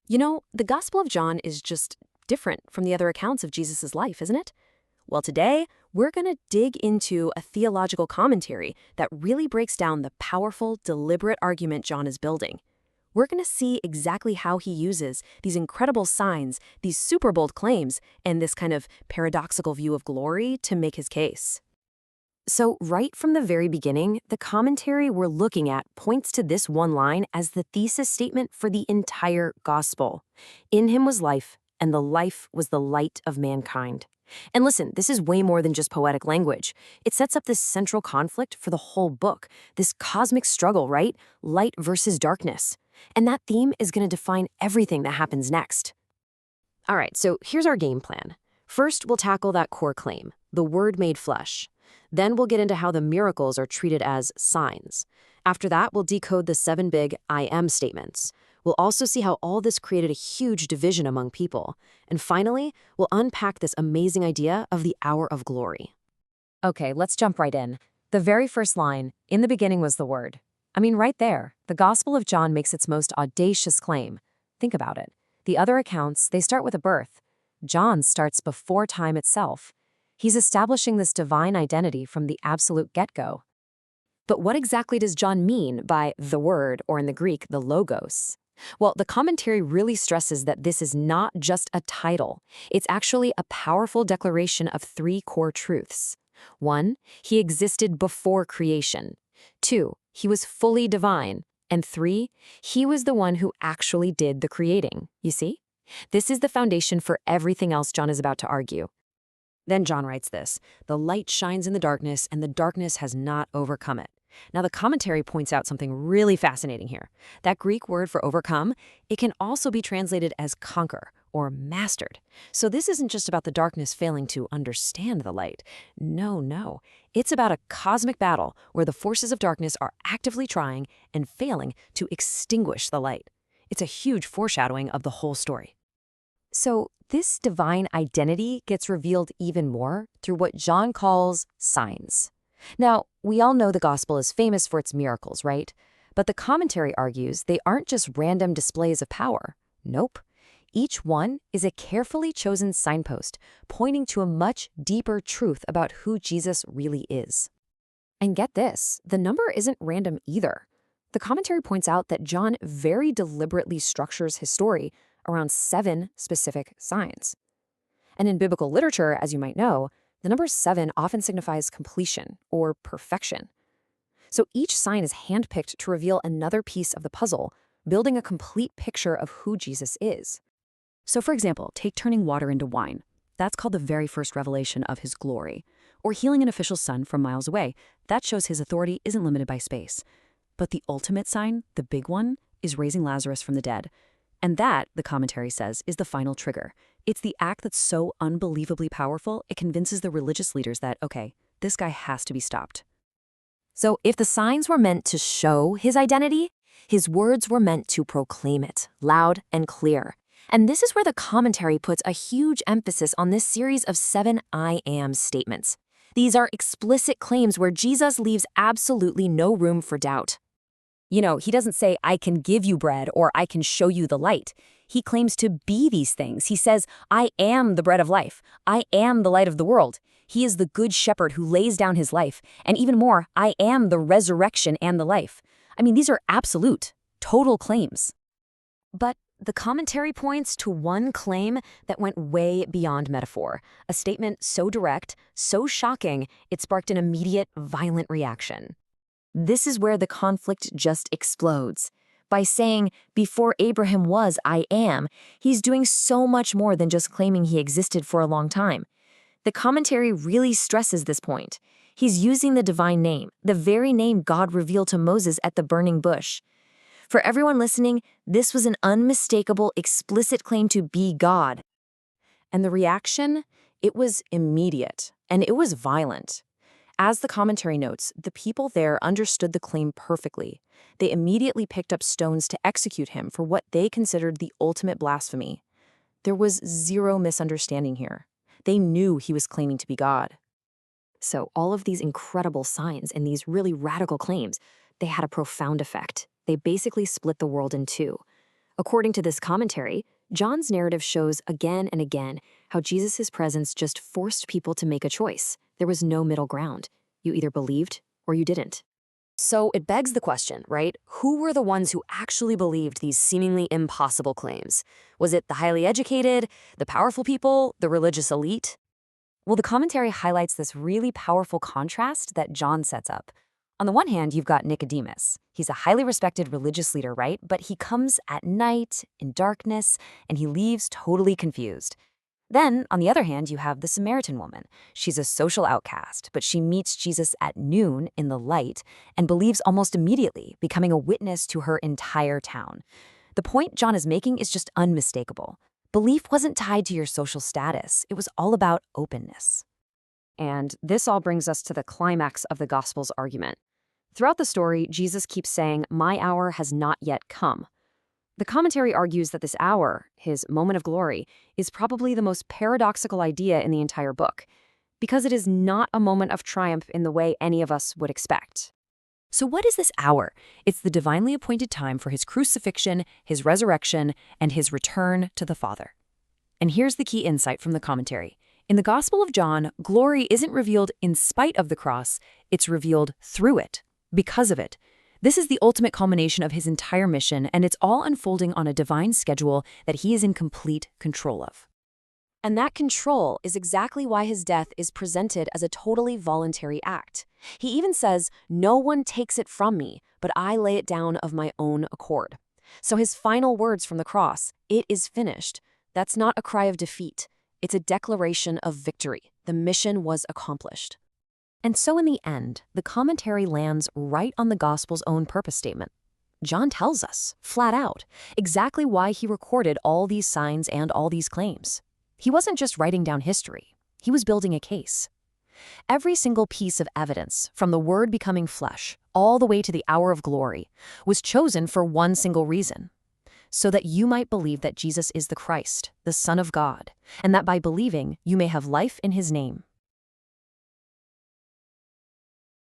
You know, the Gospel of John is just different from the other accounts of Jesus' life, isn't it? Well, today, we're going to dig into a theological commentary that really breaks down the powerful, deliberate argument John is building. We're going to see exactly how he uses these incredible signs, these super bold claims, and this kind of paradoxical view of glory to make his case. So, right from the very beginning, the commentary we're looking at points to this one line as the thesis statement for the entire gospel. In him was life, and the life was the light of mankind. And listen, this is way more than just poetic language. It sets up this central conflict for the whole book, this cosmic struggle, right? Light versus darkness. And that theme is going to define everything that happens next. All right, so here's our game plan. First, we'll tackle that core claim, the Word made flesh. Then we'll get into how the miracles are treated as signs. After that, we'll decode the 7 big I am statements. We'll also see how all this created a huge division among people. And finally, we'll unpack this amazing idea of the hour of glory. Okay, let's jump right in. The very first line, in the beginning was the Word. I mean, right there, the Gospel of John makes its most audacious claim. Think about it. The other accounts, they start with a birth. John starts before time itself. He's establishing this divine identity from the absolute get-go. But what exactly does John mean by the Word, or in the Greek, the Logos? Well, the commentary really stresses that this is not just a title. It's actually a powerful declaration of 3 core truths. 1, he existed before creation. 2, he was fully divine. And 3, he was the one who actually did the creating. You see? This is the foundation for everything else John is about to argue. Then John writes this, "The light shines in the darkness, and the darkness has not overcome it." Now, the commentary points out something really fascinating here. That Greek word for overcome, it can also be translated as conquer or mastered. So this isn't just about the darkness failing to understand the light. No. It's about a cosmic battle where the forces of darkness are actively trying and failing to extinguish the light. It's a huge foreshadowing of the whole story. So this divine identity gets revealed even more through what John calls signs. Now, we all know the gospel is famous for its miracles, right? But the commentary argues they aren't just random displays of power. Nope. Each one is a carefully chosen signpost pointing to a much deeper truth about who Jesus really is. And get this, the number isn't random either. The commentary points out that John very deliberately structures his story around 7 specific signs. And in biblical literature, as you might know, the number 7 often signifies completion or perfection. So each sign is handpicked to reveal another piece of the puzzle, building a complete picture of who Jesus is. So for example, take turning water into wine. That's called the very first revelation of his glory. Or healing an official's son from miles away. That shows his authority isn't limited by space. But the ultimate sign, the big one, is raising Lazarus from the dead. And that, the commentary says, is the final trigger. It's the act that's so unbelievably powerful, it convinces the religious leaders that, okay, this guy has to be stopped. So if the signs were meant to show his identity, his words were meant to proclaim it, loud and clear. And this is where the commentary puts a huge emphasis on this series of 7 I am statements. These are explicit claims where Jesus leaves absolutely no room for doubt. You know, he doesn't say, I can give you bread or I can show you the light. He claims to be these things. He says, I am the bread of life. I am the light of the world. He is the good shepherd who lays down his life. And even more, I am the resurrection and the life. I mean, these are absolute, total claims. But the commentary points to one claim that went way beyond metaphor, a statement so direct, so shocking, it sparked an immediate, violent reaction. This is where the conflict just explodes. By saying, before Abraham was, I am, he's doing so much more than just claiming he existed for a long time. The commentary really stresses this point. He's using the divine name, the very name God revealed to Moses at the burning bush. For everyone listening, this was an unmistakable, explicit claim to be God. And the reaction? It was immediate, and it was violent. As the commentary notes, the people there understood the claim perfectly. They immediately picked up stones to execute him for what they considered the ultimate blasphemy. There was zero misunderstanding here. They knew he was claiming to be God. So all of these incredible signs and these really radical claims, they had a profound effect. They basically split the world in two. According to this commentary, John's narrative shows again and again how Jesus' presence just forced people to make a choice. There was no middle ground. You either believed or you didn't. So it begs the question, right? Who were the ones who actually believed these seemingly impossible claims? Was it the highly educated, the powerful people, the religious elite? Well, the commentary highlights this really powerful contrast that John sets up. On the one hand, you've got Nicodemus. He's a highly respected religious leader, right? But he comes at night, in darkness, and he leaves totally confused. Then, on the other hand, you have the Samaritan woman. She's a social outcast, but she meets Jesus at noon in the light and believes almost immediately, becoming a witness to her entire town. The point John is making is just unmistakable. Belief wasn't tied to your social status. It was all about openness. And this all brings us to the climax of the Gospel's argument. Throughout the story, Jesus keeps saying, "My hour has not yet come." The commentary argues that this hour, his moment of glory, is probably the most paradoxical idea in the entire book, because it is not a moment of triumph in the way any of us would expect. So what is this hour? It's the divinely appointed time for his crucifixion, his resurrection, and his return to the Father. And here's the key insight from the commentary. In the Gospel of John, glory isn't revealed in spite of the cross, it's revealed through it, because of it. This is the ultimate culmination of his entire mission, and it's all unfolding on a divine schedule that he is in complete control of. And that control is exactly why his death is presented as a totally voluntary act. He even says, "No one takes it from me, but I lay it down of my own accord." So his final words from the cross, "It is finished," that's not a cry of defeat. It's a declaration of victory. The mission was accomplished. And so in the end, the commentary lands right on the Gospel's own purpose statement. John tells us, flat out, exactly why he recorded all these signs and all these claims. He wasn't just writing down history. He was building a case. Every single piece of evidence, from the Word becoming flesh all the way to the hour of glory, was chosen for one single reason: so that you might believe that Jesus is the Christ, the Son of God, and that by believing you may have life in his name.